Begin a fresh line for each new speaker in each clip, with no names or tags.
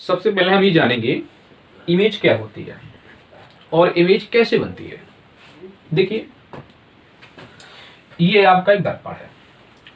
सबसे पहले हम ये जानेंगे इमेज क्या होती है और इमेज कैसे बनती है। देखिए, ये आपका एक दर्पण है।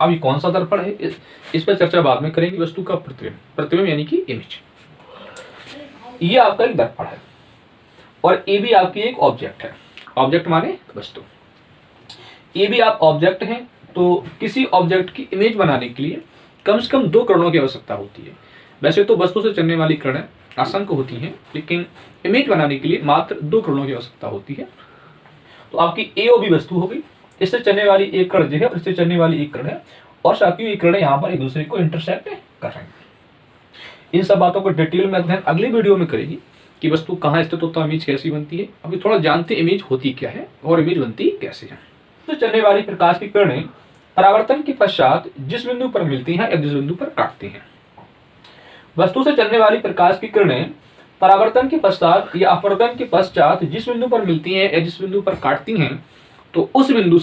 अब ये कौन सा दर्पण है इस पर चर्चा बाद में करेंगे। वस्तु का प्रतिबिंब, प्रतिबिंब यानी कि इमेज। ये आपका एक दर्पण है और ये भी आपकी एक ऑब्जेक्ट है। ऑब्जेक्ट माने वस्तु। ये भी आप ऑब्जेक्ट हैं, तो किसी ऑब्जेक्ट की इमेज बनाने के लिए कम से कम 2 किरणों की आवश्यकता होती है। वैसे तो वस्तु से चलने वाली किरणें असंख्य होती हैं, लेकिन इमेज बनाने के लिए मात्र 2 किरणों की आवश्यकता होती है। तो आपकी एओबी वस्तु होगी, इससे चलने वाली एक किरण है और इससे चलने वाली एक किरण है, और साथियों ये किरणें यहाँ पर एक दूसरे को इंटरसेक्ट कर रही हैं। इन सब बातों को डिटेल में अध्ययन अगली वीडियो में करेगी कि वस्तु कहाँ स्थित होता है, इमेज कैसी बनती है। अभी थोड़ा जानते इमेज होती क्या है और इमेज बनती कैसे है। तो चलने वाली प्रकाश की किरणें परावर्तन के पश्चात जिस बिंदु पर मिलती हैं या जिस बिंदु पर काटती हैं। वस्तु से चलने वाली प्रकाश की किरणें परावर्तन के पश्चात या अपवर्तन के पश्चात जिस बिंदु पर मिलती हैं या जिस बिंदु पर काटती हैं, तो उस बिंदु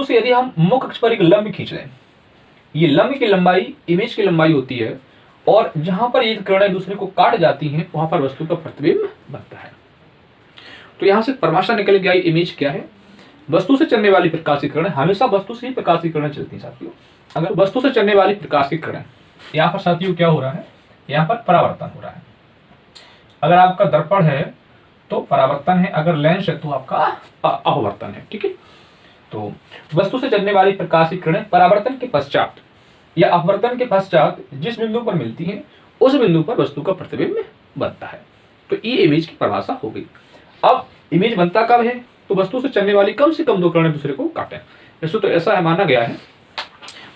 से यदि हम मुख्य अक्ष पर एक लंब खींच लें, ये लंब की लंबाई इमेज की लंबाई होती है, और जहां पर ये किरणें दूसरे को काट जाती हैं वहां पर वस्तु का प्रतिबिंब बनता है। तो यहां से परिभाषा निकल गई इमेज क्या है। वस्तु से चलने वाली प्रकाश की किरणें, हमेशा वस्तु से ही प्रकाश की किरणें चलती हैं साथियों। अगर वस्तु से चलने वाली प्रकाश की किरणें, यहाँ पर साथियों क्या हो रहा है, यहाँ पर परावर्तन हो रहा है। अगर आपका दर्पण है तो परावर्तन है, अगर लेंस है तो आपका अपवर्तन है। ठीक है, तो वस्तु से चलने वाली प्रकाश की किरणें परावर्तन के पश्चात या अपवर्तन के पश्चात जिस बिंदु पर मिलती हैं उस बिंदु पर वस्तु का प्रतिबिंब बनता है। तो ये इमेज की परिभाषा हो गई। अब इमेज बनता कब है, तो वस्तु से चलने वाली कम से कम 2 किरणें दूसरे को काटें। वैसे तो ऐसा है, माना गया है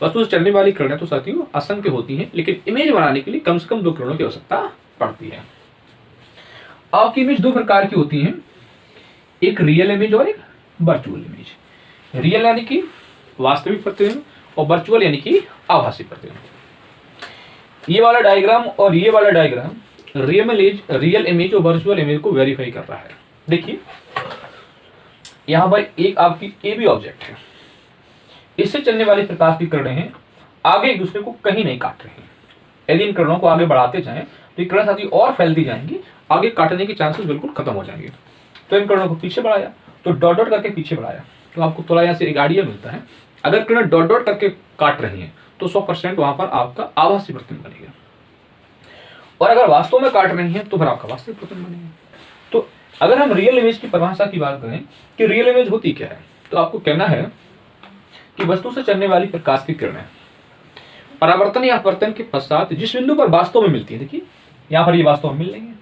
वस्तु से चलने वाली किरणें तो साथियों असंख्य होती हैं, लेकिन इमेज बनाने के लिए कम से कम 2 किरणों की आवश्यकता पड़ती है। आपकी इमेज 2 प्रकार की होती हैं, एक रियल इमेज और एक वर्चुअल इमेज। रियल यानी कि वास्तविक प्रतिबिंब और वर्चुअल यानी कि आभासी प्रतिबिंब। ये वाला डायग्राम और ये वाला डायग्राम रियल इमेज और वर्चुअल इमेज को वेरीफाई कर रहा है। देखिए, यहां पर एक आपकी ए बी ऑब्जेक्ट है, इससे चलने वाली प्रकाश की किरणें हैं, आगे एक दूसरे को कहीं नहीं काट रही हैं। यदि इन किरणों को आगे बढ़ाते जाएं तो ये किरण साथी और फैलती जाएंगी, आगे काटने के चांसेस बिल्कुल खत्म हो जाएंगे। तो इन किरणों को पीछे बढ़ाया, तो डॉट डॉट करके पीछे बढ़ाया, तो आपको थोड़ा यहाँ से एक आइडिया मिलता है। अगर किरण डॉट डॉट करके काट रही है तो 100% वहां पर आपका आभासी प्रतिबिंब बनेगा, और अगर वास्तव में काट रही है तो फिर आपका वास्तविक प्रतिबिंब बनेगा। तो अगर हम रियल इमेज की परिभाषा की बात करें कि रियल इमेज होती क्या है, तो आपको कहना है कि वस्तु से चलने वाली प्रकाश की किरणें परावर्तन या अपवर्तन के पश्चात जिस बिंदु पर वास्तव में मिलती है, देखिए यहाँ पर ये वास्तव में मिल रही है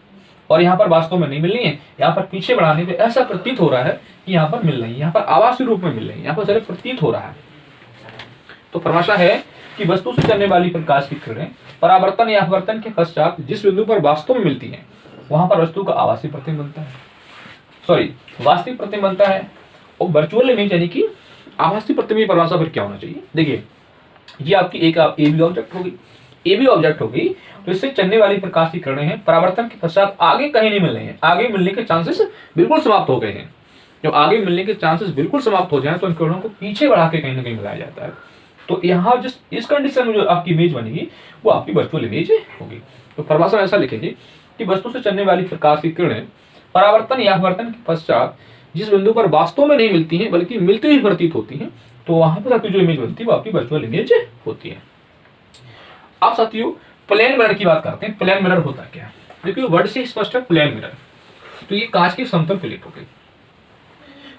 और यहाँ पर वास्तव में नहीं मिल रही है, यहाँ पर पीछे बढ़ाने पे ऐसा प्रतीत हो रहा है कि यहाँ पर मिल रही है, यहाँ पर आभासी रूप में मिल रही है, यहाँ पर सिर्फ प्रतीत हो रहा है। तो परिभाषा है कि वस्तु से चलने वाली प्रकाश की किरणें परावर्तन या अपवर्तन के पश्चात जिस बिंदु पर वास्तव में मिलती है वहां पर वस्तु का आभासी प्रतिबिंब बनता है, वास्तविक प्रतिबिंब बनता है। और वर्चुअल इमेज यानी कि आभासी प्रतिबिंब की परिभाषा फिर क्या होना चाहिए। देखिए, ये आपकी एक एबी ऑब्जेक्ट होगी, एबी ऑब्जेक्ट होगी, तो इससे चलने वाली प्रकाश की किरणें हैं, परावर्तन के पश्चात आगे कहीं नहीं मिल रही हैं, आगे मिलने के चांसेस बिल्कुल समाप्त हो गए हैं। जब आगे मिलने के चांसेस बिल्कुल समाप्त हो जाए तो इन किरणों को पीछे बढ़ा के कहीं ना कहीं मिलाया जाता है। तो यहाँ जिस इस कंडीशन में जो आपकी इमेज बनेगी वो आपकी वर्चुअल इमेज होगी। तो परिभाषा ऐसा लिखेंगे कि वस्तु से चलने वाली प्रकाश की किरणें परावर्तन या अपवर्तन के पश्चात जिस बिंदु पर वास्तव में नहीं मिलती हैं बल्कि मिलती हुई प्रतीत होती हैं, तो वहां पर आपकी जो इमेज बनती है वो आपकी वर्चुअल इमेज होती है। अब साथियों प्लेन मिरर की बात करते हैं। प्लेन मिरर होता क्या है, देखिए वर्ड से स्पष्ट है प्लेन मिरर। तो ये कांच की समतल प्लेट हो गई,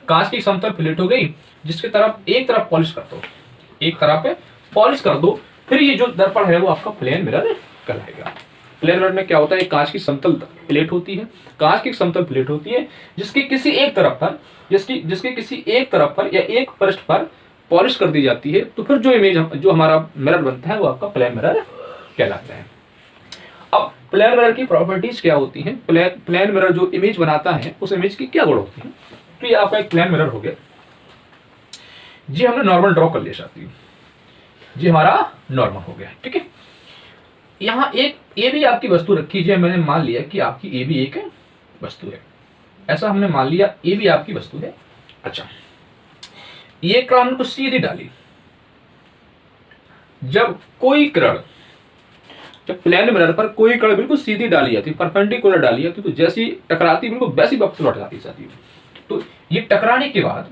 कांच की समतल प्लेट हो गई जिसके तरफ एक तरफ पॉलिश कर दो, एक तरफ पॉलिश कर दो, फिर ये जो दर्पण है वो आपका प्लेन मिरर कहलाएगा। प्लेन मिरर में क्या होता है, कांच की समतल प्लेट होती है, कांच की समतल प्लेट होती है जिसके किसी एक तरफ पर जिसके किसी एक तरफ पर या एक पृष्ठ पर पॉलिश कर दी जाती है, तो फिर जो इमेज जो हमारा मिरर बनता है वो आपका प्लेन मिरर कहलाता है। अब प्लेन मिरर की प्रॉपर्टीज क्या होती हैं, प्लेन मिरर जो इमेज बनाता है उस इमेज की क्या गुण होती है। तो ये आपका एक प्लेन मिरर हो गया जी, हमने नॉर्मल ड्रॉ कर लिया साथी, जी हमारा नॉर्मल हो गया। ठीक है, यहाँ एक ए भी आपकी वस्तु रखी है, मैंने मान लिया कि आपकी ए भी एक वस्तु है, ऐसा हमने मान लिया ए भी आपकी वस्तु है। अच्छा, ये किरण हमने तो सीधी डाली, जब कोई किरण जब प्लेन मिरर पर कोई कड़ बिल्कुल सीधी डाली जाती है, परपेंडिकुलर डाली जाती है, तो जैसी टकराती बिल्कुल वैसी वापस लौट जाती है। तो ये टकराने के बाद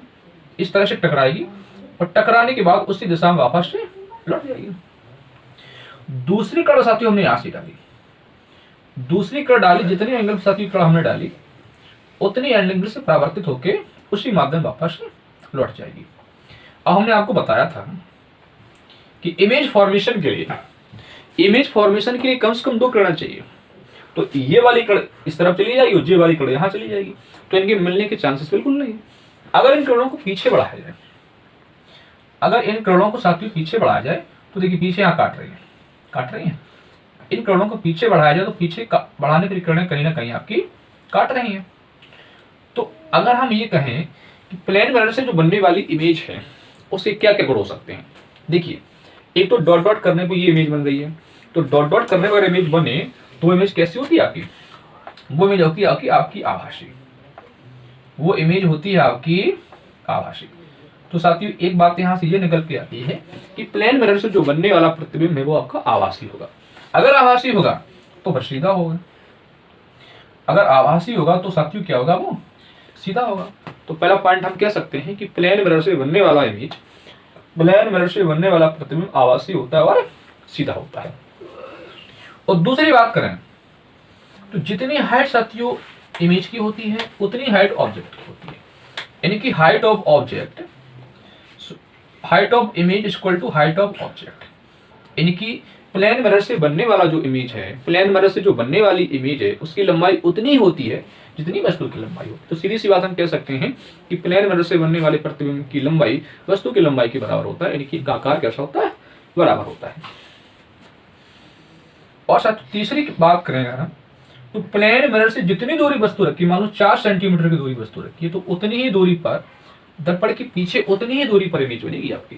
इस तरह से टकराएगी और टकराने के बाद उसी दिशा में वापस से लौट जाएगी। दूसरी कड़ साथियों हमने यहां से डाली, दूसरी कड़ डाली, जितनी एंगल साथियों कड़ हमने डाली उतनी एंगल से परावर्तित होकर उसी माध्यम वापस लौट जाएगी। अब हमने आपको बताया था कि इमेज फॉर्मेशन के लिए कम से कम 2 किरणें चाहिए। तो ये वाली कड़ इस तरफ चली जाएगी और ये वाली कड़ यहां चली जाएगी, तो इनके मिलने के चांसेस बिल्कुल नहीं है। अगर इन किरणों को पीछे बढ़ाया जाए, अगर इन किरणों को साथियों पीछे बढ़ाया जाए, तो देखिए पीछे यहाँ काट रही है। इन किरणों को पीछे बढ़ाया जाए तो पीछे बढ़ाने पर किरणें कहीं ना कहीं आपकी काट रही हैं। तो अगर हम ये कहें कि प्लेन मिरर से जो बनने वाली इमेज है उससे क्या क्या गुण हो सकते हैं, देखिए एक तो डॉट डॉट करने पर ये इमेज बन रही है, तो डॉट डॉट करने पर इमेज बने तो इमेज कैसी होती है आपकी, वो इमेज होती है आपकी आभासी, वो इमेज होती है आपकी आभासी। तो साथियों एक बात यहां से ये निकल के आती है कि प्लेन मिरर से जो बनने वाला प्रतिबिंब है वो आपका आभासी होगा। अगर आभासी होगा तो फिर सीधा होगा, अगर आभासी होगा तो साथियों क्या होगा, वो सीधा होगा। तो पहला पॉइंट हम कह सकते हैं कि प्लेन मिरर से बनने वाला इमेज, प्लेन मिरर से बनने वाला प्रतिबिंब आभासी होता है और सीधा होता है। और दूसरी बात करें तो जितनी हाइट साथियों इमेज की होती है उतनी हाइट ऑब्जेक्ट की होती है, यानी कि height of object, height of image equal to height of object, यानी कि प्लेन मिरर से बनने वाला जो इमेज है, प्लेन मिरर से जो बनने वाली इमेज है उसकी लंबाई उतनी होती है जितनी वस्तु की लंबाई हो। तो सीधी सी बात हम कह सकते हैं कि प्लेन मिरर से बनने वाले प्रतिबिंब की लंबाई वस्तु की लंबाई के बराबर होता है, यानी कि आकार कैसा होता है, बराबर होता है। और साथ तीसरी बात करें अगर हम, तो प्लेन मिरर से जितनी दूरी वस्तु रखी, मान लो 4 सेंटीमीटर की दूरी वस्तु रखी है, तो उतनी ही दूरी पर दर्पण के पीछे उतनी ही दूरी पर इमेज बनेगी आपकी।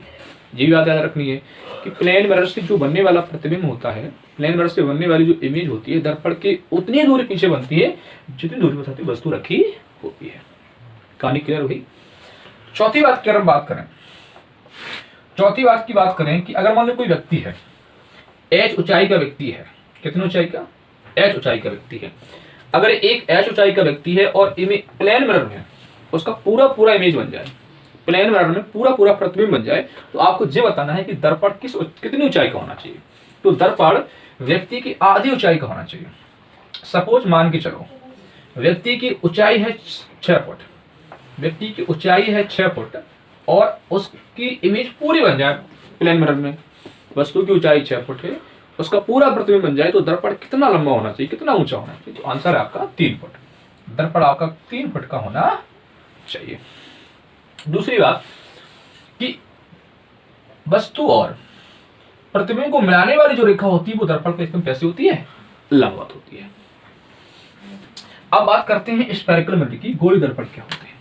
ये भी बात याद रखनी है कि प्लेन मिरर से जो बनने वाला प्रतिबिंब होता है, प्लेन मिरर से बनने वाली जो इमेज होती है दर्पण के उतनी दूरी पीछे बनती है जितनी दूरी पर वस्तु रखी होती है। कहानी क्लियर हुई। चौथी बात की बात करें कि अगर मान लो कोई व्यक्ति है, h ऊंचाई का व्यक्ति है, कितनी ऊंचाई का, h ऊंचाई का व्यक्ति है, अगर एक h ऊंचाई का व्यक्ति है और प्लेन मिरर में उसका पूरा इमेज बन जाए, प्लेन मिरर में पूरा प्रतिबिंब बन जाए, तो आपको ये बताना है कि दर्पण कितनी ऊंचाई का होना चाहिए। तो दर्पण व्यक्ति की आधी ऊंचाई का होना चाहिए। सपोज मान के चलो व्यक्ति की ऊंचाई है 6 फुट, व्यक्ति की ऊंचाई है 6 फुट और उसकी इमेज पूरी बन जाए प्लेन मिरर में, वस्तु की ऊंचाई 6 फुट है, उसका पूरा प्रतिबिंब बन जाए, तो दर्पण कितना लंबा होना चाहिए, कितना ऊंचा होना चाहिए, तो आंसर है आपका 3 फुट। दर्पण आपका 3 फुट का होना चाहिए। दूसरी बात कि वस्तु और प्रतिबिंब को मिलाने वाली जो रेखा होती है वो दर्पण के इसमें कैसी होती है, लंबवत होती है। अब बात करते हैं स्फेरिकल मिरर की, गोली दर्पण क्या होते हैं।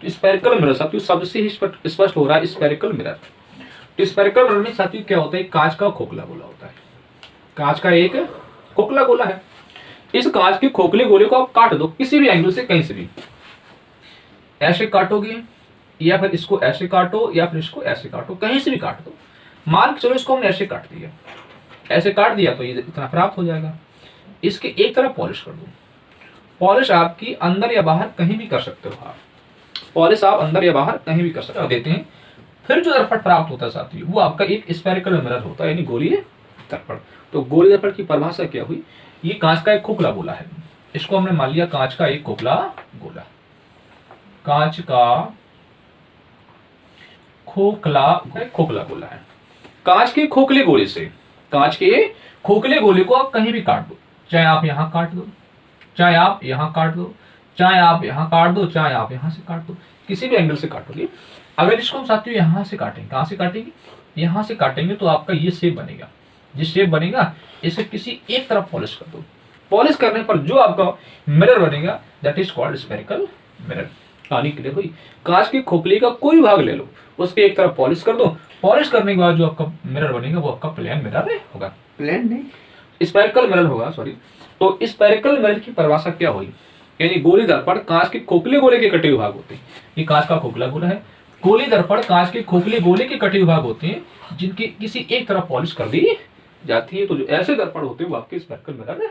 तो स्फेरिकल मिरर साथियों सबसे ही स्पष्ट हो रहा है स्फेरिकल मिरर। तो स्फेरिकल मिरर में साथियों क्या होता है, कांच का खोखला गोला होता है, कांच का एक खोखला गोला है। इस कांच के खोखले गोले को आप काट दो किसी भी एंगल से, कहीं से भी, ऐसे काटोगे या फिर इसको ऐसे काटो या फिर इसको ऐसे काटो, कहीं से भी काट दो। मान के चलो इसको हमने ऐसे काट दिया, ऐसे काट दिया तो ये इतना प्राप्त हो जाएगा। इसके एक तरफ पॉलिश कर दो, पॉलिश आपकी अंदर या बाहर कहीं भी कर सकते हो आप, पॉलिश आप अंदर या बाहर कहीं भी कर सकते हो, देते हैं। फिर जो दर्पण प्राप्त होता है साथियों वो आपका एक स्फेरिकल मिरर होता है, यानी गोलीय दर्पण। तो गोलीय दर्पण की परिभाषा क्या हुई, ये कांच का एक खोखला गोला है, इसको हमने मान लिया कांच का एक खोखला गोला, कांच का खोखला गोला है। कांच के खोखले गोले से, कांच के खोखले गोले को आप कहीं भी काट दो, चाहे आप यहां काट दो, चाहे आप यहां काट दो, चाहे आप यहां काट दो, चाहे आप यहां से काट दो, किसी भी एंगल से काटोगे। अगर इसको हम साथियों यहां से काटेंगे, कहां से काटेंगे, यहां से काटेंगे, तो आपका ये शेप बनेगा। जिस शेप बनेगा इसे किसी एक तरफ पॉलिश कर दो, पॉलिश करने पर जो आपका मिरर बनेगा that is called spherical mirror. कहानी क्लियर हुई। कांच के खोखले का कोई भाग ले लो, उसके एक तरफ पॉलिश कर दो, पॉलिश करने के बाद जो आपका मिरर बनेगा वो आपका प्लेन मिरर होगा, प्लेन नहीं स्फेरिकल मिरर होगा, सॉरी। तो स्फेरिकल मिरर की परिभाषा क्या हुई, यानी गोली दर्पण कांच के खोखले गोले के कटे हुए भाग होते हैं। ये कांच का खोखला गोला है, गोली दर्पण कांच के खोखले गोले के कटे हुए भाग होते हैं जिनकी किसी एक तरफ पॉलिश कर दी जाती है, तो जो ऐसे दर्पण होते हैं वो आपके स्फेरिकल मिरर में